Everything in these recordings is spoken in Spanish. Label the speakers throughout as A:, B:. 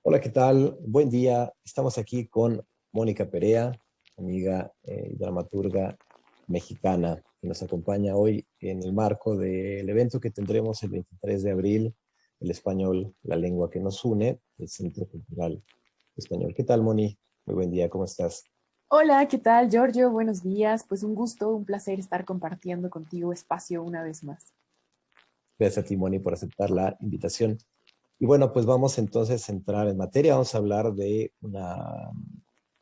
A: Hola, ¿qué tal? Buen día. Estamos aquí con Mónica Perea, amiga y dramaturga mexicana, que nos acompaña hoy en el marco del evento que tendremos el 23 de abril, el español, la lengua que nos une, el Centro Cultural Español. ¿Qué tal, Moni? Muy buen día, ¿cómo estás?
B: Hola, ¿qué tal, Giorgio? Buenos días. Pues un gusto, un placer estar compartiendo contigo espacio una vez más.
A: Gracias a ti, Moni, por aceptar la invitación. Y bueno, pues vamos entonces a entrar en materia. Vamos a hablar de una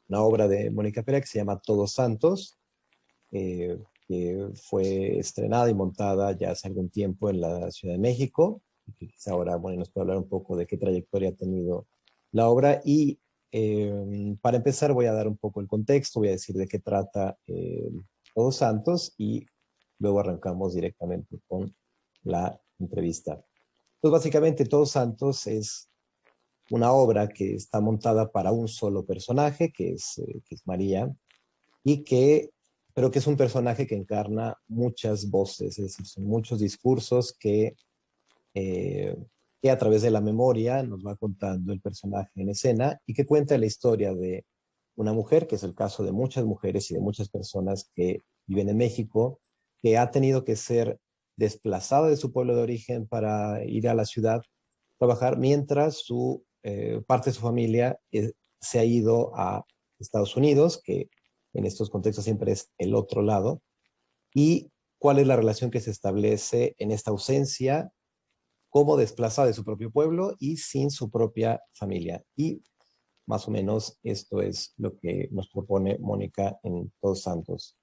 A: obra de Mónica Perea que se llama Todos Santos, que fue estrenada y montada ya hace algún tiempo en la Ciudad de México, y que quizá ahora, bueno, nos puede hablar un poco de qué trayectoria ha tenido la obra. Y para empezar voy a dar un poco el contexto, voy a decir de qué trata Todos Santos y luego arrancamos directamente con la entrevista. Pues básicamente Todos Santos es una obra que está montada para un solo personaje, que es María, y que, pero que es un personaje que encarna muchas voces, es decir, son muchos discursos eh, que a través de la memoria nos va contando el personaje en escena y que cuenta la historia de una mujer, que es el caso de muchas mujeres y de muchas personas que viven en México, que ha tenido que ser desplazada de su pueblo de origen para ir a la ciudad a trabajar, mientras parte de su familia se ha ido a Estados Unidos, que en estos contextos siempre es el otro lado, y cuál es la relación que se establece en esta ausencia como desplazada de su propio pueblo y sin su propia familia. Y más o menos esto es lo que nos propone Mónica en Todos Santos.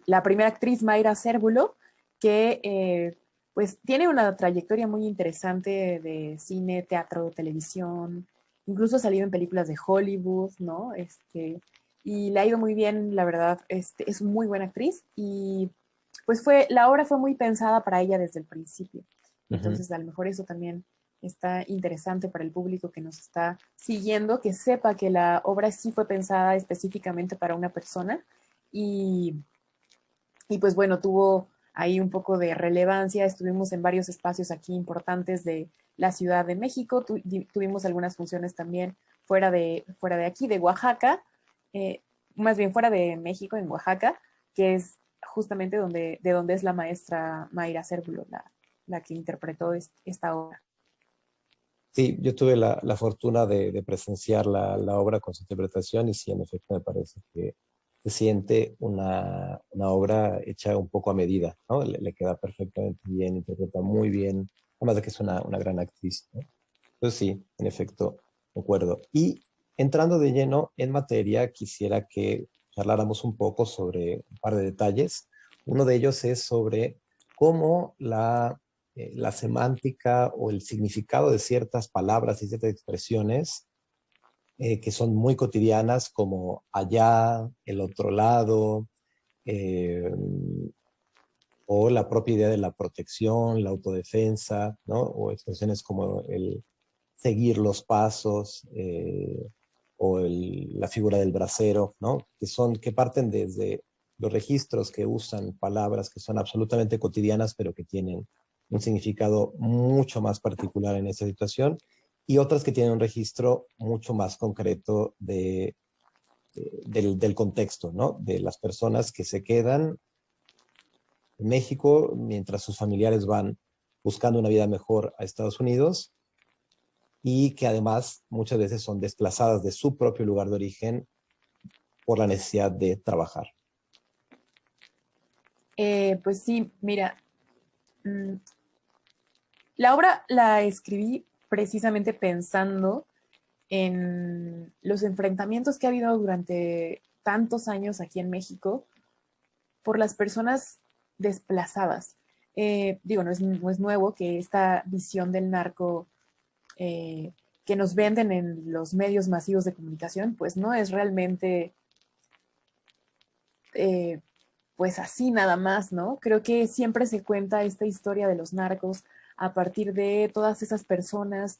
B: La primera actriz, Mayra Cérvulo, que pues tiene una trayectoria muy interesante de cine, teatro, televisión, incluso ha salido en películas de Hollywood, ¿no? Y le ha ido muy bien, la verdad, es muy buena actriz y pues la obra fue muy pensada para ella desde el principio.
A: Uh -huh.
B: Entonces, a lo mejor eso también está interesante para el público que nos está siguiendo, que sepa que la obra sí fue pensada específicamente para una persona y pues bueno, tuvo ahí un poco de relevancia. Estuvimos en varios espacios aquí importantes de la Ciudad de México. Tuvimos algunas funciones también fuera de aquí, de Oaxaca, eh, más bien fuera de México, en Oaxaca, que es justamente de donde es la maestra Mayra Cérvulo, la que interpretó esta obra.
A: Sí, yo tuve la fortuna de presenciar la obra con su interpretación y sí, en efecto, me parece que se siente una obra hecha un poco a medida, ¿no? Le queda perfectamente bien, interpreta muy bien, además de que es una gran actriz, ¿no? Entonces sí, en efecto, concuerdo. Y entrando de lleno en materia, quisiera que charláramos un poco sobre un par de detalles. Uno de ellos es sobre cómo la semántica o el significado de ciertas palabras y ciertas expresiones que son muy cotidianas, como allá, el otro lado, eh, o la propia idea de la protección, la autodefensa, ¿no? O expresiones como el seguir los pasos, o la figura del bracero, ¿no? Que parten desde los registros que usan palabras que son absolutamente cotidianas, pero que tienen un significado mucho más particular en esa situación, y otras que tienen un registro mucho más concreto del contexto, ¿no? De las personas que se quedan en México mientras sus familiares van buscando una vida mejor a Estados Unidos, y que además muchas veces son desplazadas de su propio lugar de origen por la necesidad de trabajar.
B: Pues sí, mira, mmm, la obra la escribí precisamente pensando en los enfrentamientos que ha habido durante tantos años aquí en México por las personas desplazadas. Digo, no es nuevo que esta visión del narco eh, que nos venden en los medios masivos de comunicación, pues no es realmente eh, pues así nada más, ¿no? Creo que siempre se cuenta esta historia de los narcos a partir de todas esas personas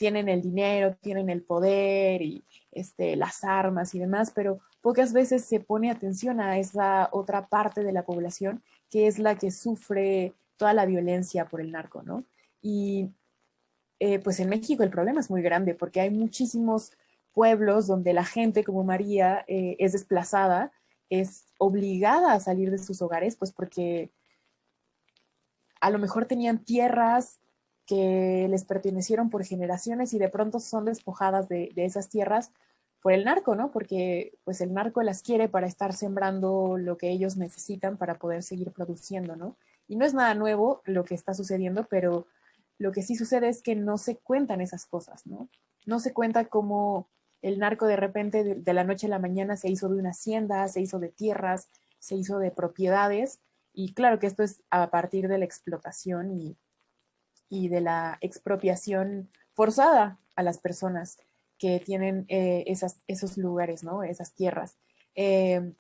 B: tienen el dinero, tienen el poder y las armas y demás, pero pocas veces se pone atención a esa otra parte de la población que es la que sufre toda la violencia por el narco, ¿no? Y pues en México el problema es muy grande porque hay muchísimos pueblos donde la gente como María es desplazada, es obligada a salir de sus hogares, pues porque a lo mejor tenían tierras que les pertenecieron por generaciones y de pronto son despojadas de esas tierras por el narco, ¿no? Porque pues el narco las quiere para estar sembrando lo que ellos necesitan para poder seguir produciendo, ¿no? Y no es nada nuevo lo que está sucediendo, pero lo que sí sucede es que no se cuentan esas cosas, ¿no? No se cuenta cómo el narco de repente de la noche a la mañana se hizo de una hacienda, se hizo de tierras, se hizo de propiedades y claro que esto es a partir de la explotación y de la expropiación forzada a las personas que tienen esos lugares, ¿no? Esas tierras. Eh,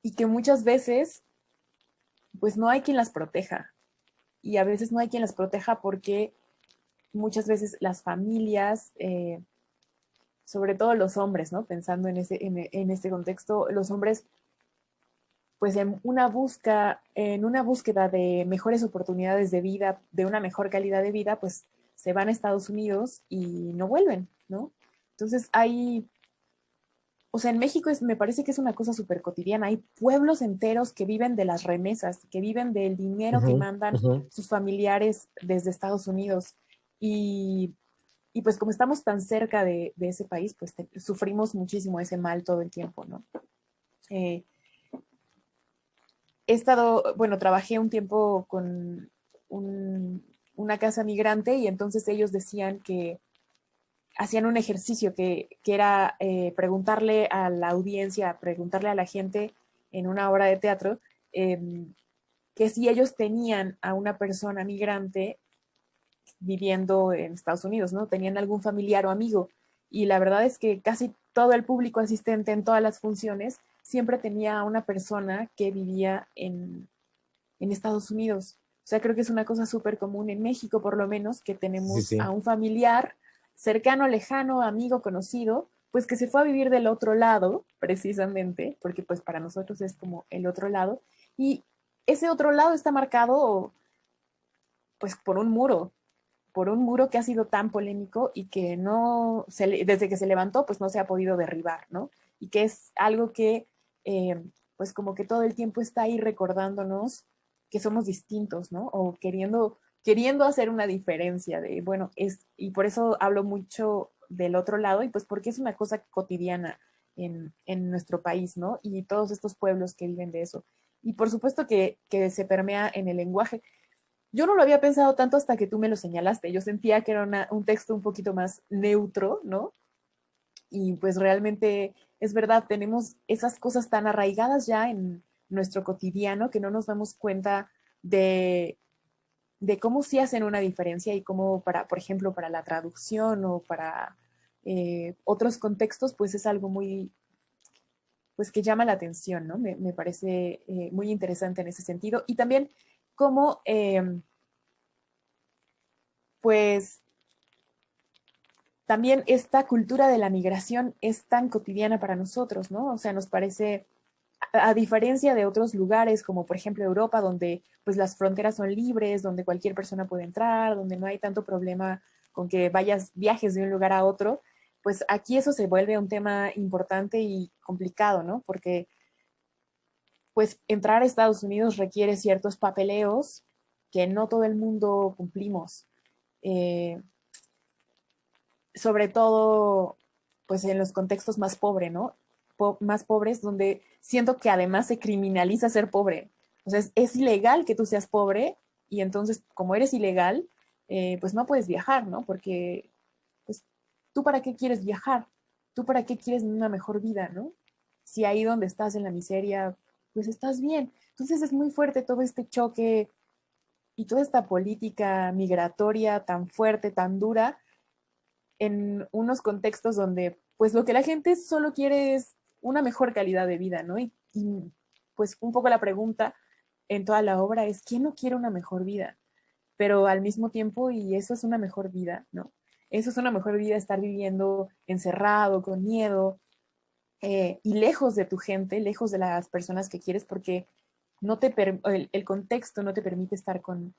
B: y que muchas veces, pues no hay quien las proteja. Y a veces no hay quien las proteja porque muchas veces las familias, sobre todo los hombres, ¿no? Pensando en este contexto, los hombres pues en una búsqueda de mejores oportunidades de vida, de una mejor calidad de vida, pues se van a Estados Unidos y no vuelven, ¿no? Entonces hay, o sea, en México me parece que es una cosa súper cotidiana. Hay pueblos enteros que viven de las remesas, que viven del dinero que
A: Ujú,
B: mandan
A: ujú.
B: sus familiares desde Estados Unidos. Y, y pues como estamos tan cerca de ese país, pues sufrimos muchísimo ese mal todo el tiempo, ¿no? Eh, he estado, bueno, trabajé un tiempo con una casa migrante y entonces ellos decían que hacían un ejercicio que era preguntarle a la audiencia, preguntarle a la gente en una obra de teatro eh, que si ellos tenían a una persona migrante viviendo en Estados Unidos, ¿no? Tenían algún familiar o amigo. Y la verdad es que casi todo el público asistente en todas las funciones siempre tenía a una persona que vivía en Estados Unidos. O sea, creo que es una cosa súper común en México, por lo menos, que
A: Sí,
B: tenemos a
A: sí.
B: un familiar cercano, lejano, amigo, conocido, pues que se fue a vivir del otro lado, precisamente, porque pues para nosotros es como el otro lado. Y ese otro lado está marcado pues por un muro que ha sido tan polémico y que no, desde que se levantó, pues no se ha podido derribar, ¿no? Y que es algo que, pues como que todo el tiempo está ahí recordándonos que somos distintos, ¿no? O queriendo hacer una diferencia de, bueno, y por eso hablo mucho del otro lado, y pues porque es una cosa cotidiana en nuestro país, ¿no? Y todos estos pueblos que viven de eso. Y por supuesto que se permea en el lenguaje. Yo no lo había pensado tanto hasta que tú me lo señalaste. Yo sentía que era un texto un poquito más neutro, ¿no? Y pues realmente es verdad, tenemos esas cosas tan arraigadas ya en nuestro cotidiano que no nos damos cuenta de, de cómo sí hacen una diferencia y cómo para, por ejemplo, para la traducción o para otros contextos, pues es algo muy, pues que llama la atención, ¿no? Me parece muy interesante en ese sentido. Y también cómo, pues, también esta cultura de la migración es tan cotidiana para nosotros, ¿no? O sea, nos parece, a diferencia de otros lugares, como por ejemplo Europa, donde pues las fronteras son libres, donde cualquier persona puede entrar, donde no hay tanto problema con que viajes de un lugar a otro, pues aquí eso se vuelve un tema importante y complicado, ¿no? Porque pues entrar a Estados Unidos requiere ciertos papeleos que no todo el mundo cumplimos. Eh, Sobre todo pues en los contextos más pobres, ¿no? Más pobres, donde siento que además se criminaliza ser pobre. O sea, es ilegal que tú seas pobre y entonces como eres ilegal, pues no puedes viajar, ¿no? Porque pues tú para qué quieres viajar, tú para qué quieres una mejor vida, ¿no? Si ahí donde estás en la miseria, pues estás bien. Entonces es muy fuerte todo este choque y toda esta política migratoria tan fuerte, tan dura, en unos contextos donde pues lo que la gente solo quiere es una mejor calidad de vida, ¿no? Y pues un poco la pregunta en toda la obra es, ¿quién no quiere una mejor vida? Pero al mismo tiempo, y eso es una mejor vida, ¿no? eso es una mejor vida, estar viviendo encerrado, con miedo, y lejos de tu gente, lejos de las personas que quieres, porque el contexto no te permite estar con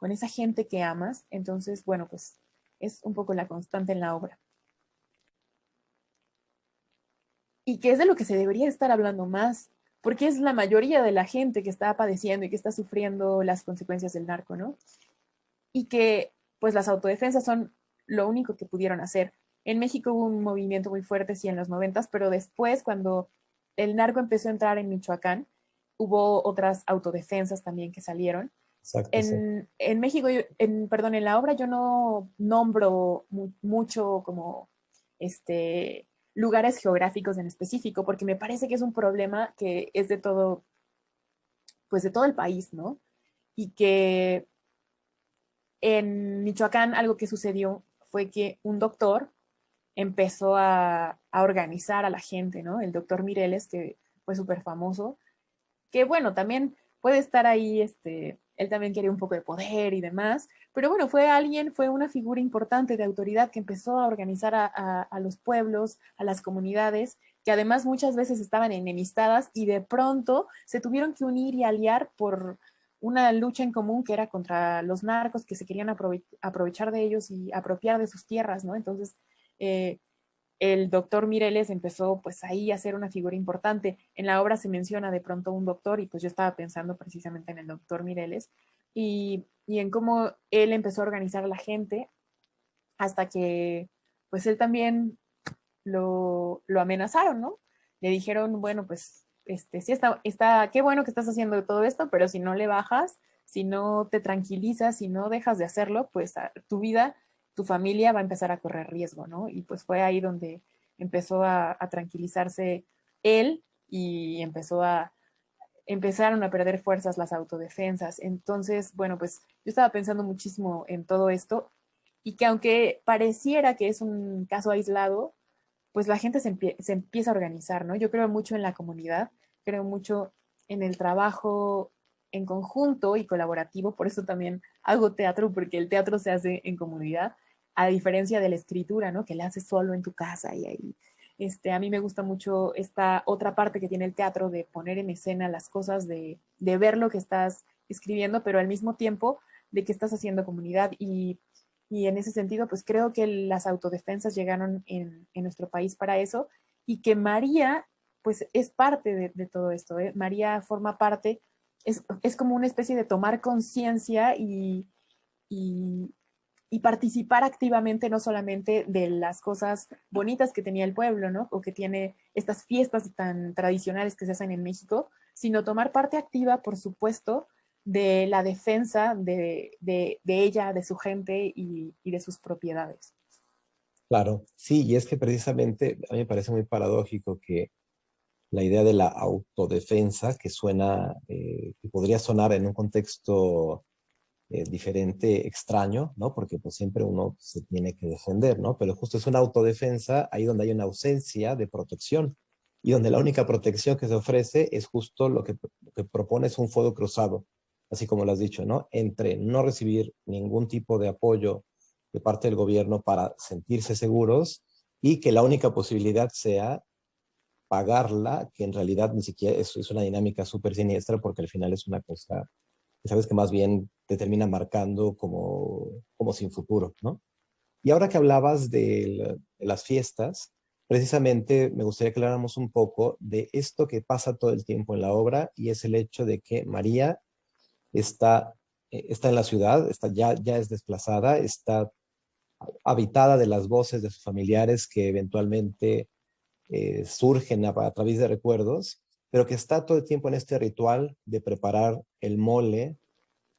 B: esa gente que amas. Entonces, bueno, pues es un poco la constante en la obra. Y que es de lo que se debería estar hablando más, porque es la mayoría de la gente que está padeciendo y que está sufriendo las consecuencias del narco, ¿no? Y que pues las autodefensas son lo único que pudieron hacer. En México hubo un movimiento muy fuerte, sí, en los 90, pero después, cuando el narco empezó a entrar en Michoacán, hubo otras autodefensas también que salieron.
A: Exacto, sí.
B: En México, perdón, en la obra yo no nombro mucho como este, lugares geográficos en específico, porque me parece que es un problema que es de todo, pues de todo el país, ¿no? Y que en Michoacán algo que sucedió fue que un doctor empezó a organizar a la gente, ¿no? El doctor Mireles, que fue súper famoso, que bueno, también puede estar ahí, él también quería un poco de poder y demás, pero bueno, fue una figura importante de autoridad que empezó a organizar a los pueblos, a las comunidades, que además muchas veces estaban enemistadas y de pronto se tuvieron que unir y aliar por una lucha en común que era contra los narcos que se querían aprovechar de ellos y apropiar de sus tierras, ¿no? Entonces, eh, el doctor Mireles empezó pues ahí a ser una figura importante. En la obra se menciona de pronto un doctor y pues yo estaba pensando precisamente en el doctor Mireles y en cómo él empezó a organizar a la gente hasta que pues él también lo amenazaron, ¿no? Le dijeron, bueno, pues sí qué bueno que estás haciendo todo esto, pero si no le bajas, si no te tranquilizas, si no dejas de hacerlo, pues tu vida, tu familia va a empezar a correr riesgo, ¿no? Y pues fue ahí donde empezó a tranquilizarse él y empezaron a perder fuerzas las autodefensas. Entonces, bueno, pues yo estaba pensando muchísimo en todo esto y que aunque pareciera que es un caso aislado, pues la gente se empieza a organizar, ¿no? Yo creo mucho en la comunidad, creo mucho en el trabajo en conjunto y colaborativo, por eso también hago teatro, porque el teatro se hace en comunidad, a diferencia de la escritura, ¿no? Que la haces solo en tu casa y ahí. A mí me gusta mucho esta otra parte que tiene el teatro de poner en escena las cosas, de ver lo que estás escribiendo, pero al mismo tiempo de que estás haciendo comunidad y en ese sentido, pues creo que las autodefensas llegaron en nuestro país para eso y que María, pues es parte de todo esto. ¿Eh? María forma parte, es como una especie de tomar conciencia y, y participar activamente no solamente de las cosas bonitas que tenía el pueblo, ¿no? O que tiene estas fiestas tan tradicionales que se hacen en México, sino tomar parte activa, por supuesto, de la defensa de ella, de su gente y de sus propiedades.
A: Claro, sí, y es que precisamente a mí me parece muy paradójico que la idea de la autodefensa, que suena, que podría sonar en un contexto diferente, extraño, ¿no? Porque pues siempre uno se tiene que defender, ¿no? Pero justo es una autodefensa ahí donde hay una ausencia de protección y donde la única protección que se ofrece es justo lo que propone es un fuego cruzado, así como lo has dicho, ¿no? Entre no recibir ningún tipo de apoyo de parte del gobierno para sentirse seguros y que la única posibilidad sea pagarla, que en realidad ni siquiera es una dinámica súper siniestra porque al final es una cosa que sabes que más bien te termina marcando como sin futuro, ¿no? Y ahora que hablabas de las fiestas, precisamente me gustaría que habláramos un poco de esto que pasa todo el tiempo en la obra y es el hecho de que María está, está en la ciudad, ya es desplazada, está habitada de las voces de sus familiares que eventualmente surgen a través de recuerdos, pero que está todo el tiempo en este ritual de preparar el mole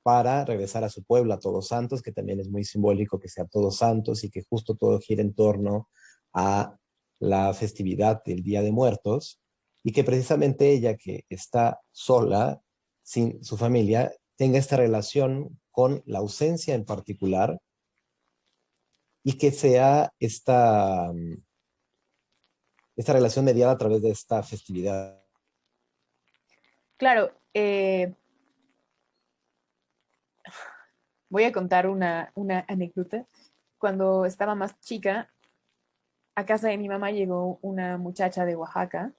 A: para regresar a su pueblo, a Todos Santos, que también es muy simbólico que sea Todos Santos y que justo todo gira en torno a la festividad del Día de Muertos, y que precisamente ella, que está sola, sin su familia, tenga esta relación con la ausencia en particular y que sea esta relación mediada a través de esta festividad.
B: Claro, voy a contar una anécdota. cuando estaba más chica, a casa de mi mamá llegó una muchacha de Oaxaca,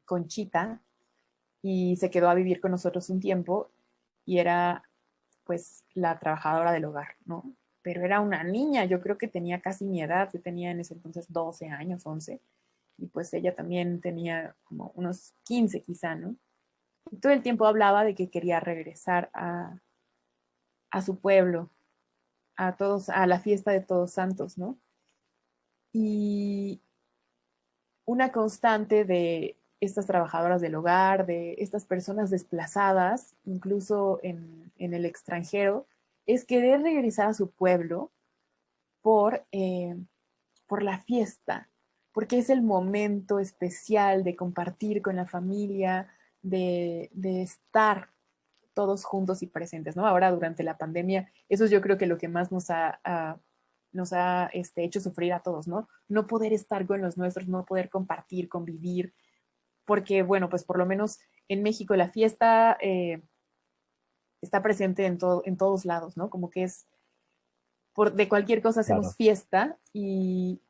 B: Conchita, y se quedó a vivir con nosotros un tiempo y era pues la trabajadora del hogar, ¿no? Pero era una niña, yo creo que tenía casi mi edad, yo tenía en ese entonces 12 años, 11, y pues ella también tenía como unos 15 quizá, ¿no? Y todo el tiempo hablaba de que quería regresar a su pueblo, a todos, a la fiesta de Todos Santos, ¿no? Y una constante de estas trabajadoras del hogar, de estas personas desplazadas, incluso en el extranjero, es querer regresar a su pueblo por, eh, por la fiesta, porque es el momento especial de compartir con la familia, de estar todos juntos y presentes, ¿no? Ahora durante la pandemia, eso es yo creo que lo que más nos ha hecho sufrir a todos, ¿no? No poder estar con los nuestros, no poder compartir, convivir, porque, bueno, pues por lo menos en México la fiesta está presente en todos lados, ¿no? Como que es, de cualquier cosa hacemos
A: Claro.
B: fiesta y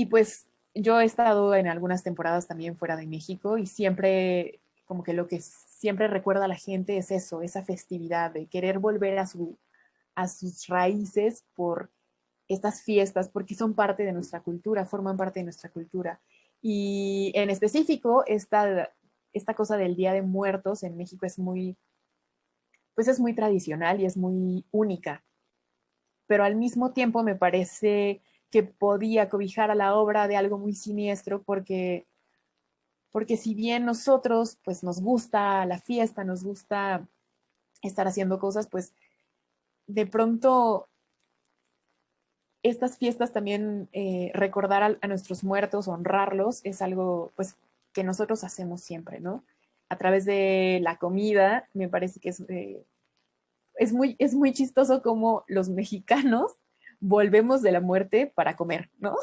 B: pues yo he estado en algunas temporadas también fuera de México y siempre, como que lo que siempre recuerda a la gente es eso, esa festividad de querer volver a sus raíces por estas fiestas, porque son parte de nuestra cultura, forman parte de nuestra cultura. Y en específico, esta cosa del Día de Muertos en México es muy, pues es muy tradicional y es muy única, pero al mismo tiempo me parece que podía cobijar a la obra de algo muy siniestro porque si bien nosotros pues nos gusta la fiesta, nos gusta estar haciendo cosas, pues de pronto estas fiestas también recordar a nuestros muertos, honrarlos, es algo pues que nosotros hacemos siempre, ¿no? A través de la comida, me parece que es muy chistoso como los mexicanos volvemos de la muerte para comer, ¿no?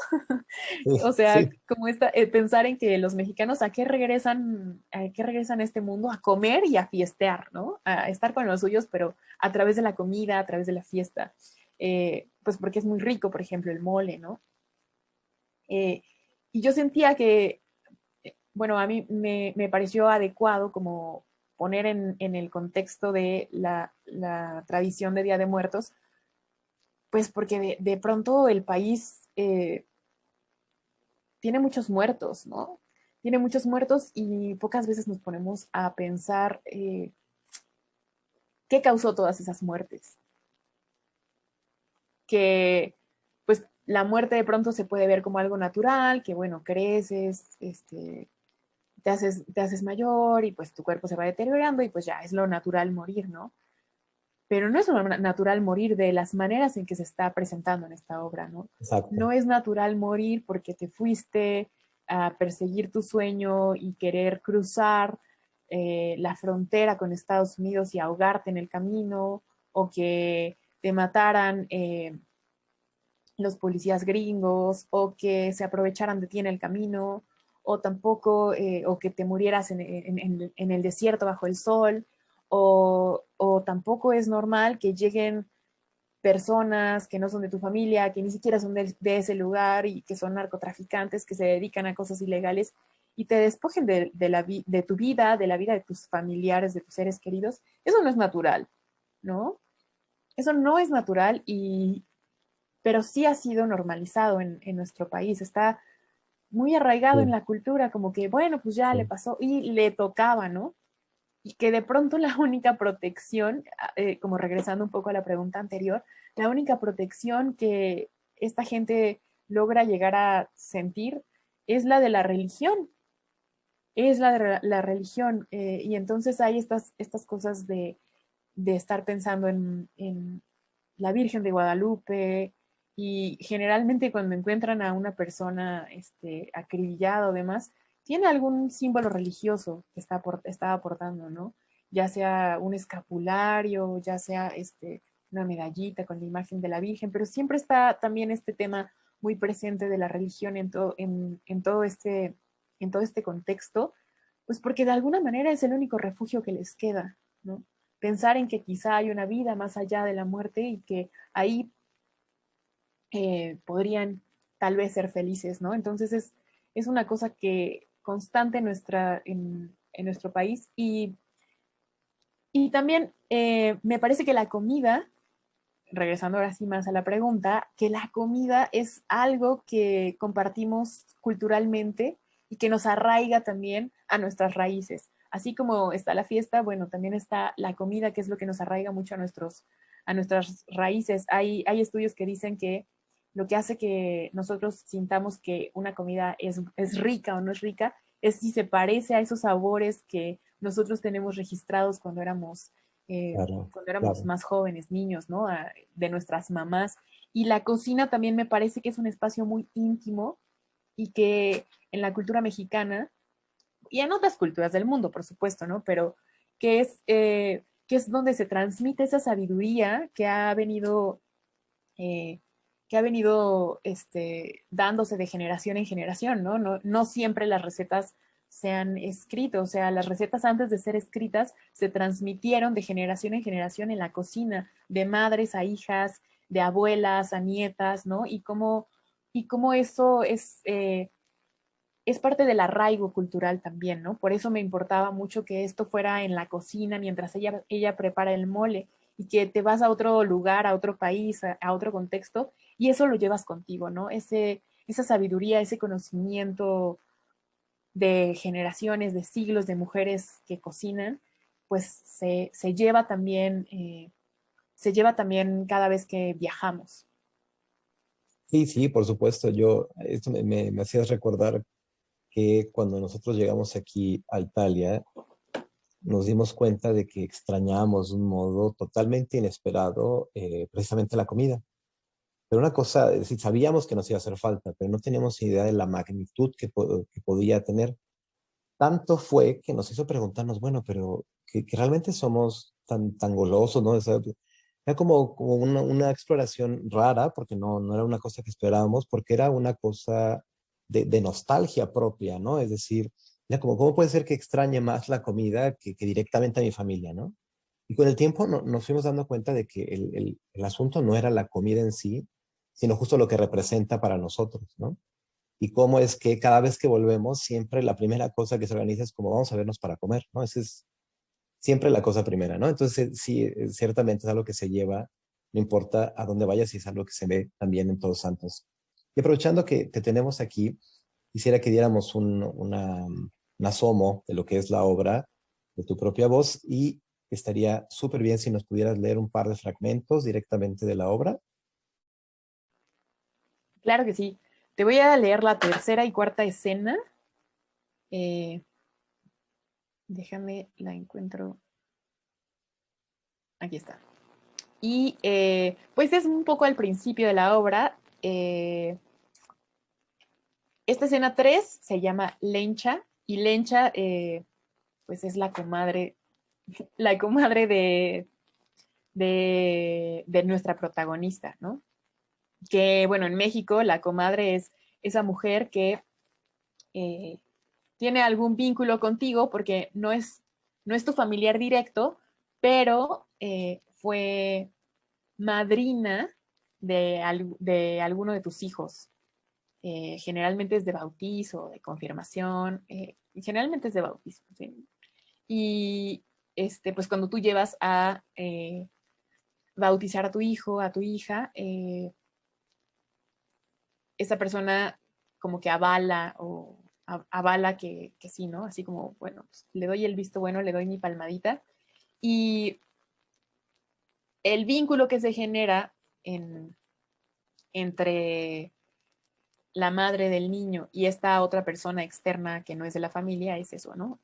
B: O
A: Sí,
B: sea,
A: sí,
B: como pensar en que los mexicanos a qué regresan a este mundo, a comer y a fiestear, ¿no? A estar con los suyos, pero a través de la comida, a través de la fiesta. Pues porque es muy rico, por ejemplo, el mole, ¿no? Eh, y yo sentía que, bueno, a mí me pareció adecuado como poner en el contexto de la tradición de Día de Muertos, pues porque de pronto el país tiene muchos muertos, ¿no? Tiene muchos muertos y pocas veces nos ponemos a pensar qué causó todas esas muertes. Que pues la muerte de pronto se puede ver como algo natural, que bueno, creces, te haces mayor y pues tu cuerpo se va deteriorando y pues ya es lo natural morir, ¿no? Pero no es lo natural morir de las maneras en que se está presentando en esta obra, ¿no?
A: exacto.
B: No es natural morir porque te fuiste a perseguir tu sueño y querer cruzar la frontera con Estados Unidos y ahogarte en el camino, o que te mataran los policías gringos, o que se aprovecharan de ti en el camino, o tampoco, o que te murieras en el desierto bajo el sol, o tampoco es normal que lleguen personas que no son de tu familia, que ni siquiera son de ese lugar y que son narcotraficantes, que se dedican a cosas ilegales y te despojen de tu vida, de la vida de tus familiares, de tus seres queridos. Eso no es natural, ¿no? Eso no es natural pero sí ha sido normalizado en nuestro país. Está muy arraigado en
A: Sí,
B: la cultura, como que, bueno, pues ya le
A: sí,
B: pasó y le tocaba, ¿no? Y que de pronto la única protección, como regresando un poco a la pregunta anterior, la única protección que esta gente logra llegar a sentir es la de la religión, es la de la religión. Y entonces hay estas cosas de estar pensando en la Virgen de Guadalupe, y generalmente cuando encuentran a una persona acribillada o demás, tiene algún símbolo religioso que está aportando, ¿no? Ya sea un escapulario, ya sea una medallita con la imagen de la Virgen, pero siempre está también este tema muy presente de la religión en todo este contexto, pues porque de alguna manera es el único refugio que les queda, ¿no? pensar en que quizá hay una vida más allá de la muerte y que ahí podrían tal vez ser felices, ¿no? Entonces es una cosa que constante en nuestro país y también me parece que la comida, regresando ahora sí más a la pregunta, que la comida es algo que compartimos culturalmente y que nos arraiga también a nuestras raíces. Así como está la fiesta, bueno, también está la comida, que es lo que nos arraiga mucho a nuestras raíces. Hay estudios que dicen que lo que hace que nosotros sintamos que una comida es rica o no es rica es si se parece a esos sabores que nosotros tenemos registrados
A: Claro,
B: cuando éramos
A: claro.
B: más jóvenes, niños, ¿no? De nuestras mamás. Y la cocina también me parece que es un espacio muy íntimo y que en la cultura mexicana y en otras culturas del mundo, por supuesto, ¿no? Pero que es donde se transmite esa sabiduría eh, que ha venido dándose de generación en generación, ¿no? No siempre las recetas se han escrito, o sea, las recetas antes de ser escritas se transmitieron de generación en generación en la cocina, de madres a hijas, de abuelas a nietas, ¿no? Y cómo eso es parte del arraigo cultural también, ¿no? Por eso me importaba mucho que esto fuera en la cocina mientras ella prepara el mole y que te vas a otro lugar, a otro país, a otro contexto y eso lo llevas contigo, ¿no? Esa sabiduría, ese conocimiento de generaciones, de siglos de mujeres que cocinan, pues se lleva también cada vez que viajamos.
A: Sí, sí, por supuesto. Esto me hacías recordar que cuando nosotros llegamos aquí a Italia, nos dimos cuenta de que extrañábamos de un modo totalmente inesperado precisamente la comida. Pero una cosa, es decir, sabíamos que nos iba a hacer falta, pero no teníamos idea de la magnitud que podía tener. Tanto fue que nos hizo preguntarnos, bueno, pero que realmente somos tan golosos, ¿no? O sea, era como una exploración rara, porque no era una cosa que esperábamos, porque era una cosa de nostalgia propia, ¿no? Es decir, ya como, ¿cómo puede ser que extrañe más la comida que directamente a mi familia, ¿no? Y con el tiempo nos fuimos dando cuenta de que el asunto no era la comida en sí, sino justo lo que representa para nosotros, ¿no? Y cómo es que cada vez que volvemos, siempre la primera cosa que se organiza es como vamos a vernos para comer, ¿no? Esa es siempre la cosa primera, ¿no? Entonces, sí, ciertamente es algo que se lleva, no importa a dónde vayas, y es algo que se ve también en Todos Santos. Y aprovechando que te tenemos aquí, quisiera que diéramos un asomo de lo que es la obra de tu propia voz y estaría súper bien si nos pudieras leer un par de fragmentos directamente de la obra.
B: Claro que sí. Te voy a leer la tercera y cuarta escena. Eh, Déjame, la encuentro. Aquí está. Y pues es un poco al principio de la obra. Esta escena 3 se llama Lencha y Lencha pues es la comadre de nuestra protagonista, ¿no? Que bueno, en México la comadre es esa mujer que eh, tiene algún vínculo contigo porque no es tu familiar directo, pero fue madrina de alguno de tus hijos. Generalmente es de bautizo, de confirmación, generalmente es de bautizo. ¿Sí? Y pues cuando tú llevas a bautizar a tu hijo, a tu hija, esa persona como que avala o avala que sí, ¿no? Así como, bueno, pues, le doy el visto bueno, le doy mi palmadita. Y el vínculo que se genera entre la madre del niño y esta otra persona externa que no es de la familia es eso, ¿no?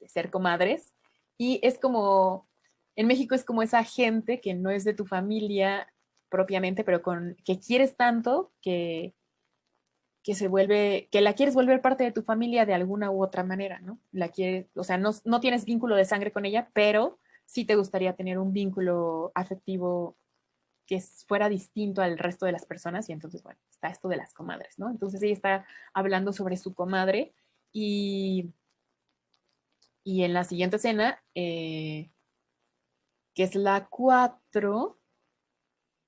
B: Ser comadres. Y es como, en México es como esa gente que no es de tu familia propiamente, pero que quieres tanto que la quieres volver parte de tu familia de alguna u otra manera, ¿no? La quieres, o sea, no tienes vínculo de sangre con ella, pero sí te gustaría tener un vínculo afectivo que fuera distinto al resto de las personas y entonces, bueno, está esto de las comadres, ¿no? Entonces ella está hablando sobre su comadre y, y en la siguiente escena que es la 4,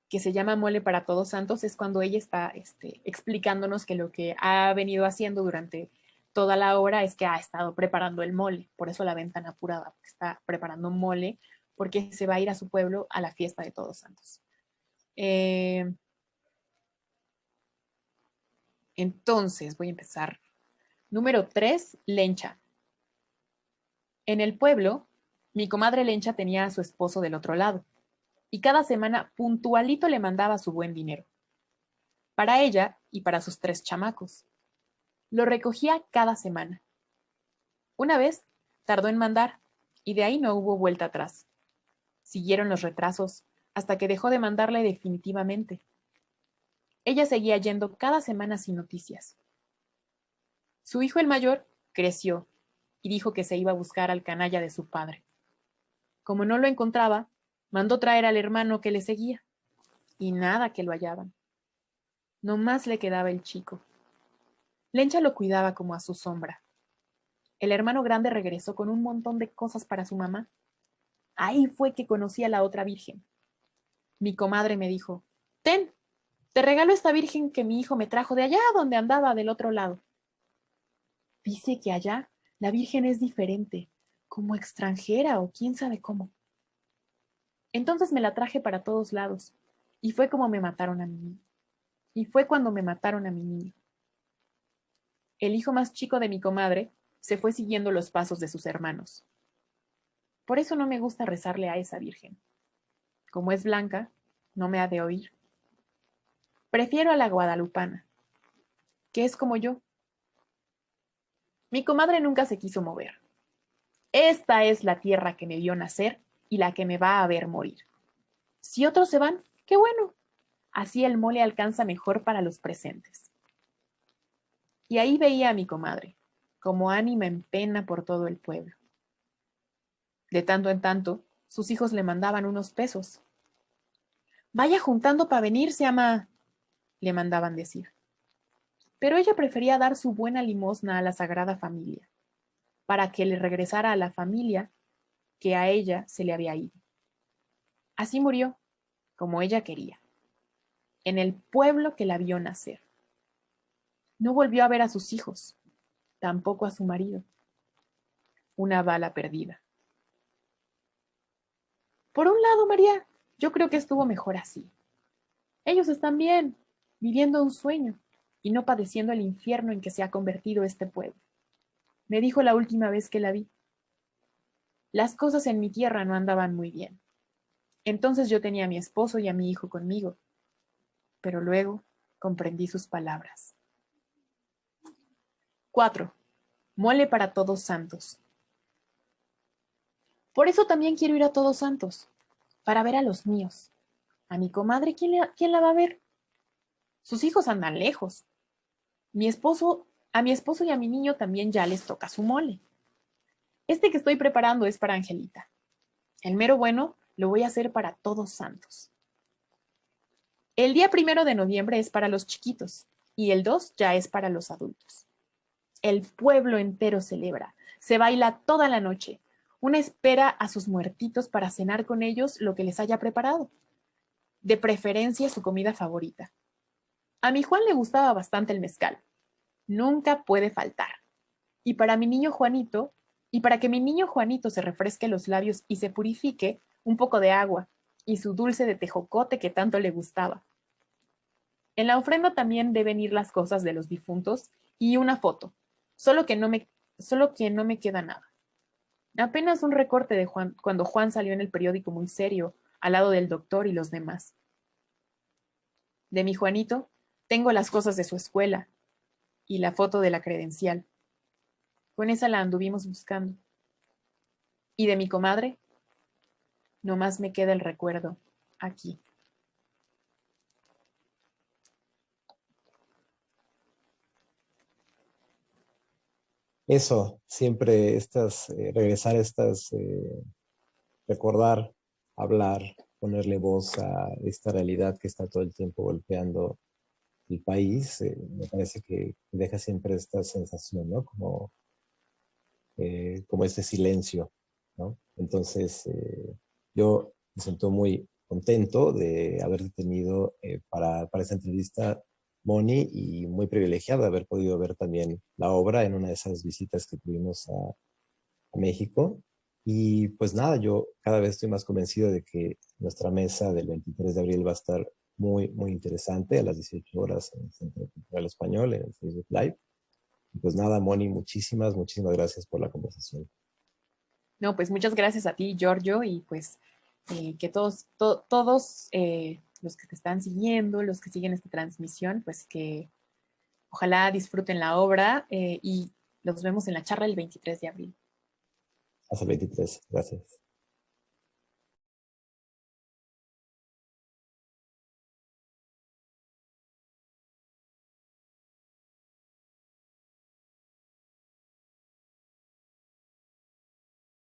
B: que se llama Mole para Todos Santos, es cuando ella está explicándonos que lo que ha venido haciendo durante toda la hora es que ha estado preparando el mole. Por eso la ven tan apurada, porque está preparando mole, porque se va a ir a su pueblo a la fiesta de Todos Santos. Entonces, voy a empezar. Número 3, Lencha. En el pueblo, mi comadre Lencha tenía a su esposo del otro lado, y cada semana puntualito le mandaba su buen dinero. Para ella y para sus 3 chamacos. Lo recogía cada semana. Una vez tardó en mandar, y de ahí no hubo vuelta atrás. Siguieron los retrasos, hasta que dejó de mandarle definitivamente. Ella seguía yendo cada semana sin noticias. Su hijo el mayor creció y dijo que se iba a buscar al canalla de su padre. Como no lo encontraba, mandó traer al hermano que le seguía, y nada que lo hallaban. No más le quedaba el chico. Lencha lo cuidaba como a su sombra. El hermano grande regresó con un montón de cosas para su mamá. Ahí fue que conocí a la otra virgen. Mi comadre me dijo, ten, te regalo esta virgen que mi hijo me trajo de allá donde andaba del otro lado. Dice que allá la virgen es diferente, como extranjera o quién sabe cómo. Entonces me la traje para todos lados, y fue como me mataron a mi niño. Y fue cuando me mataron a mi niño. El hijo más chico de mi comadre se fue siguiendo los pasos de sus hermanos. Por eso no me gusta rezarle a esa virgen. Como es blanca, no me ha de oír. Prefiero a la guadalupana, que es como yo. Mi comadre nunca se quiso mover. Esta es la tierra que me vio nacer y la que me va a ver morir. Si otros se van, qué bueno. Así el mole alcanza mejor para los presentes. Y ahí veía a mi comadre, como ánima en pena por todo el pueblo. De tanto en tanto, sus hijos le mandaban unos pesos. Vaya juntando para venirse, ama, le mandaban decir. Pero ella prefería dar su buena limosna a la Sagrada Familia, para que le regresara a la familia que a ella se le había ido. Así murió, como ella quería, en el pueblo que la vio nacer. No volvió a ver a sus hijos, tampoco a su marido. Una bala perdida. Por un lado, María, yo creo que estuvo mejor así. Ellos están bien, viviendo un sueño y no padeciendo el infierno en que se ha convertido este pueblo. Me dijo la última vez que la vi. Las cosas en mi tierra no andaban muy bien. Entonces yo tenía a mi esposo y a mi hijo conmigo, pero luego comprendí sus palabras. 4. Mole para Todos Santos. Por eso también quiero ir a Todos Santos, para ver a los míos. A mi comadre, ¿quién la va a ver? Sus hijos andan lejos. A mi esposo y a mi niño también ya les toca su mole. Este que estoy preparando es para Angelita. El mero bueno lo voy a hacer para Todos Santos. El día 1 de noviembre es para los chiquitos y el 2 ya es para los adultos. El pueblo entero celebra, se baila toda la noche. Una espera a sus muertitos para cenar con ellos lo que les haya preparado. De preferencia su comida favorita. A mi Juan le gustaba bastante el mezcal. Nunca puede faltar. Y para mi niño Juanito, y para que mi niño Juanito se refresque los labios y se purifique, un poco de agua y su dulce de tejocote que tanto le gustaba. En la ofrenda también deben ir las cosas de los difuntos y una foto, solo que no me queda nada. Apenas un recorte de Juan, cuando Juan salió en el periódico muy serio, al lado del doctor y los demás. De mi Juanito, tengo las cosas de su escuela y la foto de la credencial. Con esa la anduvimos buscando. Y de mi comadre, nomás me queda el recuerdo, aquí.
A: Eso, siempre regresar a recordar, hablar, ponerle voz a esta realidad que está todo el tiempo golpeando el país, me parece que deja siempre esta sensación, ¿no? Como este silencio, ¿no? Entonces, yo Me siento muy contento de haber tenido para esta entrevista, Moni, y muy privilegiado de haber podido ver también la obra en una de esas visitas que tuvimos a México. Y pues nada, yo cada vez estoy más convencido de que nuestra mesa del 23 de abril va a estar muy, muy interesante a las 18 horas en el Centro Cultural Español, en el Facebook Live. Y pues nada, Moni, muchísimas, muchísimas gracias por la conversación.
B: No, pues muchas gracias a ti, Giorgio, y pues que todos los que te están siguiendo, los que siguen esta transmisión, pues que ojalá disfruten la obra y los vemos en la charla el 23 de abril.
A: Hasta el 23. Gracias.